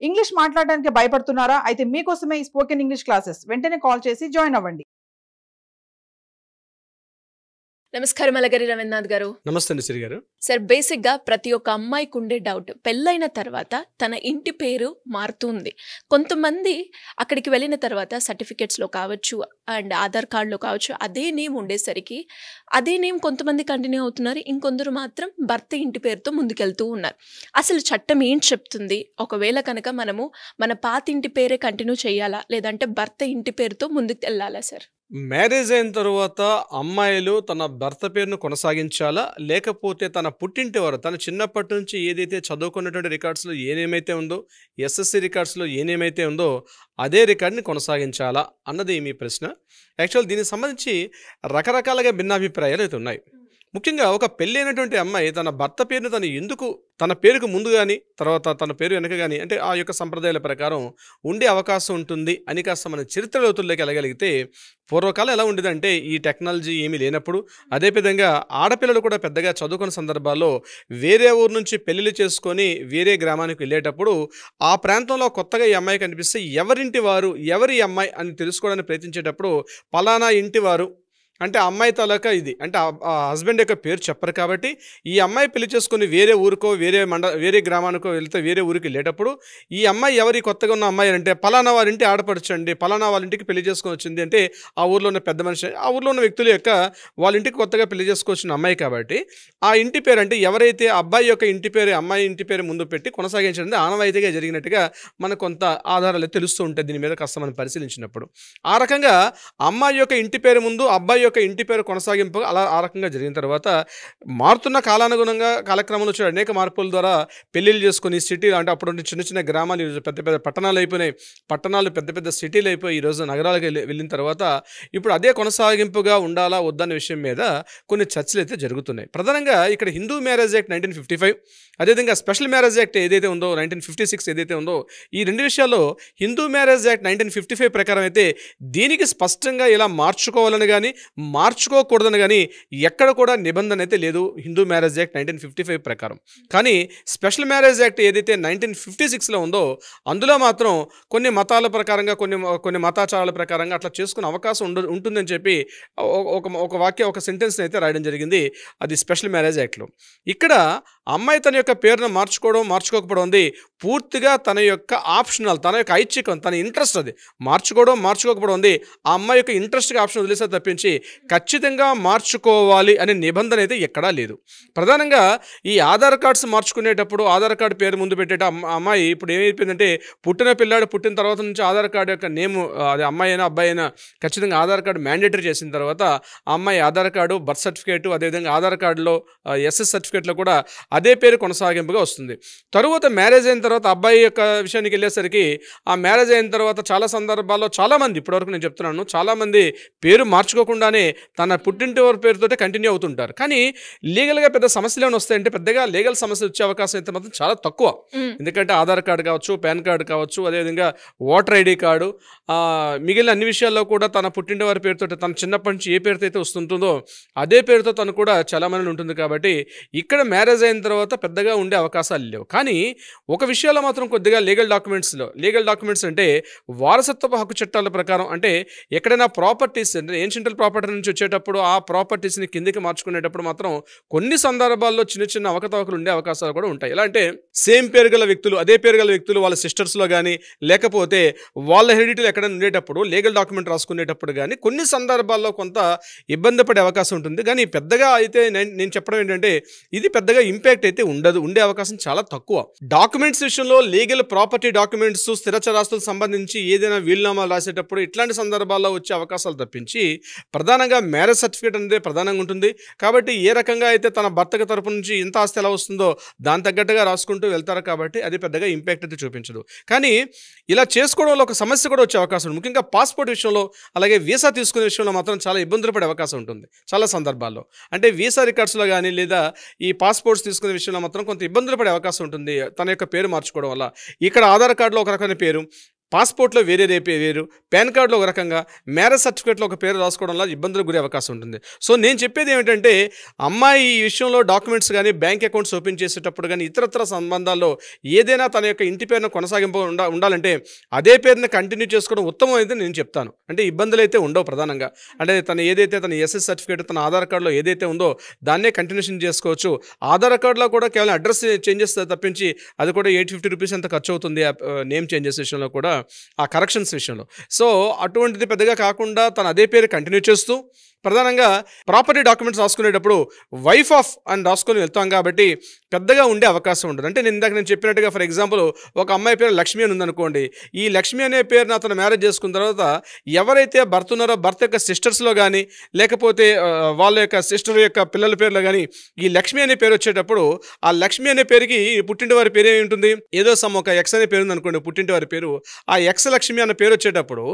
English మాట్లాడడానికి భయపడుతున్నారా? అయితే మీకోసమే ఈ స్పోకెన్ ఇంగ్లీష్ క్లాసెస్. వెంటనే కాల్ చేసి జాయిన్ అవ్వండి. నమస్కారం అలగరి రవీంద్రనాథ్ గారు. నమస్తే అండి శ్రీ గారు. సార్, బేసిక్గా ప్రతి ఒక్క అమ్మాయికి ఉండే డౌట్, పెళ్ళైన తర్వాత తన ఇంటి పేరు మారుతుంది. కొంతమంది అక్కడికి వెళ్ళిన తర్వాత సర్టిఫికేట్స్లో కావచ్చు అండ్ ఆధార్ కార్డులో కావచ్చు అదే నేమ్ ఉండేసరికి అదే నేమ్ కొంతమంది కంటిన్యూ అవుతున్నారు, ఇంకొందరు మాత్రం భర్త ఇంటి పేరుతో ముందుకెళ్తూ ఉన్నారు. అసలు చట్టం ఏం చెప్తుంది? ఒకవేళ కనుక మనము మన పాత ఇంటి పేరే కంటిన్యూ చేయాలా, లేదంటే భర్త ఇంటి పేరుతో ముందుకు వెళ్ళాలా సార్? మ్యారేజ్ అయిన తర్వాత అమ్మాయిలు తన భర్త పేరును కొనసాగించాలా, లేకపోతే తన పుట్టింటి వారు తన చిన్నప్పటి నుంచి ఏదైతే చదువుకున్నటువంటి రికార్డ్స్లో ఏనేమైతే ఉందో, ఎస్ఎస్సి రికార్డ్స్లో ఏనేమైతే ఉందో అదే రికార్డ్ని కొనసాగించాలా అన్నది మీ ప్రశ్న. యాక్చువల్ దీనికి సంబంధించి రకరకాలుగా భిన్నాభిప్రాయాలు అయితే ఉన్నాయి. ముఖ్యంగా ఒక పెళ్ళి అయినటువంటి అమ్మాయి తన భర్త పేరును తను ఎందుకు తన పేరుకు ముందు కానీ తర్వాత తన పేరు వెనక కానీ అంటే ఆ యొక్క సంప్రదాయాల ప్రకారం ఉండే అవకాశం ఉంటుంది అని కాస్త మన చరిత్ర లోతుల్లోకి వెళ్ళగలిగితే, పూర్వకాలం ఎలా ఉండేదంటే ఈ టెక్నాలజీ ఏమీ లేనప్పుడు, అదేవిధంగా ఆడపిల్లలు కూడా పెద్దగా చదువుకున్న సందర్భాల్లో వేరే ఊరు నుంచి పెళ్ళిళ్ళు చేసుకొని వేరే గ్రామానికి వెళ్ళేటప్పుడు ఆ ప్రాంతంలో కొత్తగా ఈ అమ్మాయి కనిపిస్తే ఎవరింటి వారు ఎవరి అమ్మాయి అని తెలుసుకోవడానికి ప్రయత్నించేటప్పుడు పలానా ఇంటి వారు అంటే అమ్మాయి తాలూకా ఇది అంటే ఆ హస్బెండ్ యొక్క పేరు చెప్పరు. కాబట్టి ఈ అమ్మాయి పెళ్లి చేసుకుని వేరే ఊరికో వేరే గ్రామానికో వెళ్తే వేరే ఊరికి వెళ్ళేటప్పుడు ఈ అమ్మాయి ఎవరి కొత్తగా ఉన్న అమ్మాయి అంటే పలానా వారింటి ఆడపడచండి, పలానా వాళ్ళ ఇంటికి పెళ్లి చేసుకొని వచ్చింది అంటే ఆ ఊర్లో ఉన్న పెద్ద మనిషి, ఆ ఊర్లో ఉన్న వ్యక్తుల యొక్క వాళ్ళ ఇంటికి కొత్తగా పెళ్లి చేసుకొచ్చిన అమ్మాయి. కాబట్టి ఆ ఇంటి పేరు అంటే ఎవరైతే అబ్బాయి యొక్క ఇంటి పేరు అమ్మాయి ఇంటి పేరు ముందు పెట్టి కొనసాగించడం ఆనవాయితీగా జరిగినట్టుగా మనకు కొంత ఆధారాలు తెలుస్తూ ఉంటాయి. దీని మీద కాస్త మనం పరిశీలించినప్పుడు ఆ రకంగా అమ్మాయి యొక్క ఇంటి పేరు ముందు అబ్బాయి యొక్క ఇంటి పేరు కొనసాగింపు అలా ఆ రకంగా జరిగిన తర్వాత మారుతున్న కాలానుగుణంగా కాలక్రమంలో వచ్చే అనేక మార్పుల ద్వారా పెళ్లిళ్ళు చేసుకుని సిటీలు అంటే అప్పుడు చిన్న చిన్న గ్రామాలు ఈరోజు పెద్ద పెద్ద పట్టణాలు అయిపోయినాయి, పట్టణాలు పెద్ద పెద్ద సిటీలు అయిపోయి ఈరోజు నగరాలకు వెళ్ళిన తర్వాత ఇప్పుడు అదే కొనసాగింపుగా ఉండాలా వద్దన్న విషయం మీద కొన్ని చర్చలు అయితే జరుగుతున్నాయి. ప్రధానంగా ఇక్కడ హిందూ మ్యారేజ్ యాక్ట్ 1955 అదేవిధంగా స్పెషల్ మ్యారేజ్ యాక్ట్ ఏదైతే ఉందో 1956 ఏదైతే ఉందో ఈ రెండు విషయాల్లో హిందూ మ్యారేజ్ యాక్ట్ 1955 ప్రకారం అయితే దీనికి స్పష్టంగా ఇలా మార్చుకోవాలని కానీ మార్చుకోకూడదని కానీ ఎక్కడ కూడా నిబంధన అయితే లేదు హిందూ మ్యారేజ్ యాక్ట్ 1955 ప్రకారం. కానీ స్పెషల్ మ్యారేజ్ యాక్ట్ ఏదైతే 1956లో ఉందో అందులో మాత్రం కొన్ని మతాల ప్రకారంగా కొన్ని మతాచారాల ప్రకారంగా అట్లా చేసుకునే అవకాశం ఉంటుందని చెప్పి ఒక సెంటెన్స్ అయితే రాయడం జరిగింది. అది స్పెషల్ మ్యారేజ్ యాక్ట్లో. ఇక్కడ అమ్మాయి తన యొక్క పేరును మార్చుకోకపోవడం ఉంది పూర్తిగా తన యొక్క ఆప్షనల్, తన యొక్క ఐచ్ఛికం, తన ఇంట్రెస్ట్. అది మార్చుకోకపోవడం ఉంది ఆ అమ్మాయి యొక్క ఇంట్రెస్ట్గా ఆప్షన్ వదిలేసే తప్పించి ఖచ్చితంగా మార్చుకోవాలి అనే నిబంధన అయితే ఎక్కడా లేదు. ప్రధానంగా ఈ ఆధార్ కార్డ్స్ మార్చుకునేటప్పుడు ఆధార్ కార్డు పేరు ముందు పెట్టేట అమ్మాయి ఇప్పుడు ఏమైపోయిందంటే పిల్లాడు పుట్టిన తర్వాత నుంచి ఆధార్ కార్డు యొక్క నేమ్ అది అమ్మాయి అయినా అబ్బాయి అయినా ఖచ్చితంగా ఆధార్ కార్డు మ్యాండేటరీ చేసిన తర్వాత ఆ అమ్మాయి ఆధార్ కార్డు, బర్త్ సర్టిఫికేటు, అదేవిధంగా ఆధార్ కార్డులో ఎస్ఎస్ సర్టిఫికేట్లో కూడా అదే పేరు కొనసాగింపుగా వస్తుంది. తరువాత మ్యారేజ్ అయిన తర్వాత అబ్బాయి యొక్క విషయానికి వెళ్ళేసరికి ఆ మ్యారేజ్ అయిన తర్వాత చాలా సందర్భాల్లో చాలామంది ఇప్పటివరకు నేను చెప్తున్నాను చాలామంది పేరు మార్చుకోకుండానే తన పుట్టింటి వారి పేరుతోటే కంటిన్యూ అవుతుంటారు. కానీ లీగల్గా పెద్ద సమస్యలు ఏమైనా వస్తాయంటే పెద్దగా లీగల్ సమస్యలు వచ్చే అవకాశం అయితే మాత్రం చాలా తక్కువ. ఎందుకంటే ఆధార్ కార్డు కావచ్చు, పాన్ కార్డు కావచ్చు, అదేవిధంగా ఓటర్ ఐడి కార్డు, మిగిలిన అన్ని విషయాల్లో కూడా తన పుట్టింటి వారి పేరుతో తన చిన్నప్పటి నుంచి ఏ పేరుతో అయితే వస్తుంటుందో అదే పేరుతో తను కూడా చాలామంది ఉంటుంది. కాబట్టి ఇక్కడ మ్యారేజ్ అయిన తర్వాత పెద్దగా ఉండే అవకాశాలు లేవు. కానీ ఒక విషయాల్లో మాత్రం కొద్దిగా లీగల్ డాక్యుమెంట్స్ అంటే వారసత్వ హక్కు చట్టాల ప్రకారం అంటే ఎక్కడైనా ప్రాపర్టీస్ అంటే ఏన్షియంటల్ ప్రాపర్టీ నుంచి వచ్చేటప్పుడు ఆ ప్రాపర్టీస్ని కిందికి మార్చుకునేటప్పుడు మాత్రం కొన్ని సందర్భాల్లో చిన్న చిన్న అవకతవకలు ఉండే అవకాశాలు కూడా ఉంటాయి. ఎలా అంటే సేమ్ పేరు గల వ్యక్తులు, అదే పేరు గల వ్యక్తులు వాళ్ళ సిస్టర్స్లో కానీ లేకపోతే వాళ్ళ హెరిడిటీలో ఎక్కడైనా ఉండేటప్పుడు లీగల్ డాక్యుమెంట్ రాసుకునేటప్పుడు కానీ కొన్ని సందర్భాల్లో కొంత ఇబ్బంది పడే అవకాశం ఉంటుంది. కానీ పెద్దగా అయితే నేను చెప్పడం ఏంటంటే ఇది పెద్దగా ఇంపాక్ట్ అయితే ఉండే అవకాశం చాలా తక్కువ. డాక్యుమెంట్స్ విషయంలో లీగల్ ప్రాపర్టీ డాక్యుమెంట్స్, స్థిరచరాస్తులకు సంబంధించి ఏదైనా వీలునామాలు రాసేటప్పుడు ఇట్లాంటి సందర్భాల్లో వచ్చే అవకాశాలు తప్పించి ప్రధానంగా మ్యారేజ్ సర్టిఫికేట్ అనేది ప్రధానంగా ఉంటుంది. కాబట్టి ఏ రకంగా అయితే తన భర్తకి తరపు నుంచి ఇంత ఆస్తి ఎలా వస్తుందో దాని తగ్గట్టుగా రాసుకుంటూ వెళ్తారు. కాబట్టి అది పెద్దగా ఇంపాక్ట్ అయితే చూపించదు. కానీ ఇలా చేసుకోవడంలో ఒక సమస్య కూడా వచ్చే అవకాశం ఉంది. ముఖ్యంగా పాస్పోర్ట్ విషయంలో అలాగే వీసా తీసుకునే విషయంలో మాత్రం చాలా ఇబ్బందులు పడే అవకాశం ఉంటుంది చాలా సందర్భాల్లో. అంటే వీసా రికార్డ్స్లో కానీ లేదా ఈ పాస్పోర్ట్స్ తీసుకునే విషయంలో మాత్రం కొంత ఇబ్బందులు పడే అవకాశం ఉంటుంది తన యొక్క పేరు మార్చుకోవడం వల్ల. ఇక్కడ ఆధార్ కార్డులో ఒక రకమైన పేరు, పాస్పోర్ట్లో వేరే వేరు, పాన్ కార్డులో ఒక రకంగా, మ్యారేజ్ సర్టిఫికేట్లో ఒక పేరు రాసుకోవడంలో ఇబ్బందులకు గురే అవకాశం ఉంటుంది. సో నేను చెప్పేది ఏమిటంటే అమ్మాయి ఈ విషయంలో డాక్యుమెంట్స్ కానీ, బ్యాంక్ అకౌంట్స్ ఓపెన్ చేసేటప్పుడు కానీ, ఇతరత్ర సంబంధాల్లో ఏదైనా తన యొక్క ఇంటి పేరును కొనసాగింపు ఉండాలంటే అదే పేరుని కంటిన్యూ చేసుకోవడం ఉత్తమం అయితే నేను చెప్తాను. అంటే ఇబ్బందులు అయితే ఉండవు ప్రధానంగా. అంటే తన ఎస్ఎస్ సర్టిఫికేట్, తన ఆధార్ కార్డులో ఏదైతే ఉందో దాన్నే కంటిన్యూషన్ చేసుకోవచ్చు. ఆధార్ కార్డులో కూడా కేవలం అడ్రస్ చేంజెస్ తప్పించి అది కూడా ₹850 ఎంత ఖర్చు అవుతుంది నేమ్ చేంజెస్ విషయంలో కూడా, ఆ కరెక్షన్స్ విషయంలో. సో అటువంటిది పెద్దగా కాకుండా తను అదే పేరు కంటిన్యూ చేస్తూ ప్రధానంగా ప్రాపర్టీ డాక్యుమెంట్స్ రాసుకునేటప్పుడు వైఫ్ ఆఫ్ అని రాసుకొని వెళ్తాం కాబట్టి పెద్దగా ఉండే అవకాశం ఉండదు. అంటే నేను చెప్పినట్టుగా ఫర్ ఎగ్జాంపుల్ ఒక అమ్మాయి పేరు లక్ష్మి అని ఉందనుకోండి. ఈ లక్ష్మి అనే పేరుని అతను మ్యారేజ్ చేసుకున్న తర్వాత ఎవరైతే భర్త ఉన్నారో భర్త యొక్క సిస్టర్స్లో కానీ, లేకపోతే వాళ్ళ యొక్క సిస్టర్ యొక్క పిల్లల పేర్లో కానీ ఈ లక్ష్మి అనే పేరు వచ్చేటప్పుడు ఆ లక్ష్మి అనే పేరుకి పుట్టింటి వారి పేరు ఏమి ఉంటుంది, ఏదో ఒక ఎక్స్ అనే పేరు ఉంది అనుకోండి పుట్టింటి వారి పేరు, ఆ ఎక్స్ లక్ష్మి అన్న పేరు వచ్చేటప్పుడు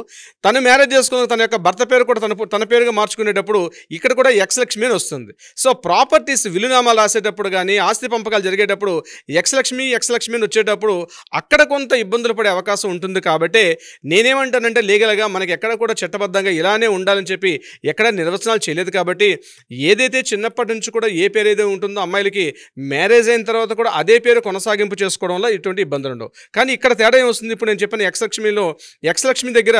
తను మ్యారేజ్ చేసుకున్న తన యొక్క భర్త పేరు కూడా తన పేరుగా మార్చుకునేటప్పుడు ఇక్కడ కూడా ఎక్స్ లక్ష్మి అని వస్తుంది. సో ప్రాపర్టీస్ విలునామాలు రాసేటప్పుడు కానీ, ఆస్తి పంపకాలు జరిగేటప్పుడు ఎక్స్ లక్ష్మి అని వచ్చేటప్పుడు అక్కడ కొంత ఇబ్బందులు పడే అవకాశం ఉంటుంది. కాబట్టి నేనేమంటానంటే లీగల్గా మనకి ఎక్కడ కూడా చట్టబద్ధంగా ఇలానే ఉండాలని చెప్పి ఎక్కడ నిర్వచనాలు చేయలేదు. కాబట్టి ఏదైతే చిన్నప్పటి నుంచి కూడా ఏ పేరు ఏదో ఉంటుందో అమ్మాయిలకి మ్యారేజ్ అయిన తర్వాత కూడా అదే పేరు కొనసాగింపు చేసుకోవడం వల్ల ఇటువంటి ఇబ్బందులు ఉండవు. కానీ ఇక్కడ తేడా ఏమొస్తుంది, ఇప్పుడు నేను చెప్పిన ఎక్స్ లక్ష్మి దగ్గర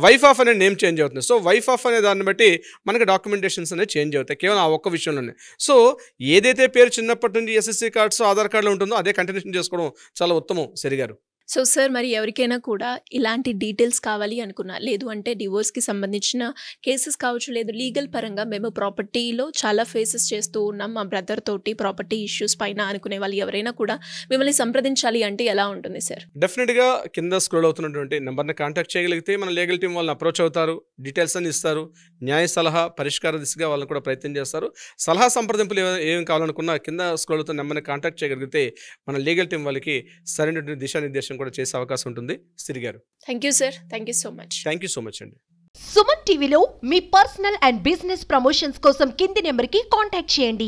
వైఫ్ ఆఫ్ అనే నేమ్ చేంజ్ అవుతుంది. సో వైఫ్ ఆఫ్ అనే దాన్ని బట్టి మనకి డాక్యుమెంటేషన్స్ అనేది చేంజ్ అవుతాయి కేవలం ఆ ఒక్క విషయంలోనే. సో ఏదైతే పేరు చిన్నప్పటి నుంచి ఎస్ఎస్సి కార్డ్స్, ఆధార్ కార్డులో ఉంటుందో అదే కంటిన్యూషన్ చేసుకోవడం చాలా ఉత్తమం సరిగారు. సో సార్, మరి ఎవరికైనా కూడా ఇలాంటి డీటెయిల్స్ కావాలి అనుకున్నా, లేదు అంటే డివోర్స్కి సంబంధించిన కేసెస్ కావచ్చు, లేదు లీగల్ పరంగా మేము ప్రాపర్టీలో చాలా ఫేసెస్ చేస్తూ ఉన్నాం మా బ్రదర్ తోటి ప్రాపర్టీ ఇష్యూస్ పైన అనుకునే వాళ్ళు ఎవరైనా కూడా మిమ్మల్ని సంప్రదించాలి అంటే ఎలా ఉంటుంది సార్? డెఫినెట్గా కింద స్క్రోల్ అవుతున్నటువంటి నెంబర్ని కాంటాక్ట్ చేయగలిగితే మన లీగల్ టీం వాళ్ళని అప్రోచ్ అవుతారు, డీటెయిల్స్ అని ఇస్తారు, న్యాయ సలహా పరిష్కార దిశగా వాళ్ళని కూడా ప్రయత్నం చేస్తారు. సలహా సంప్రదింపులు ఏం కావాలనుకున్నా కింద స్క్రోల్ అవుతున్న నెంబర్ని కాంటాక్ట్ చేయగలిగితే మన లీగల్ టీం వాళ్ళకి సరైన దిశానిర్దేశం కూడా చేసే అవకాశం ఉంటుంది. సిరి గారు, thank you sir, thank you so much. Thank you so much అండి. సుమన్ టీవీలో మీ పర్సనల్ అండ్ బిజినెస్ ప్రమోషన్స్ కోసం కింది నెంబర్కి కాంటాక్ట్ చేయండి.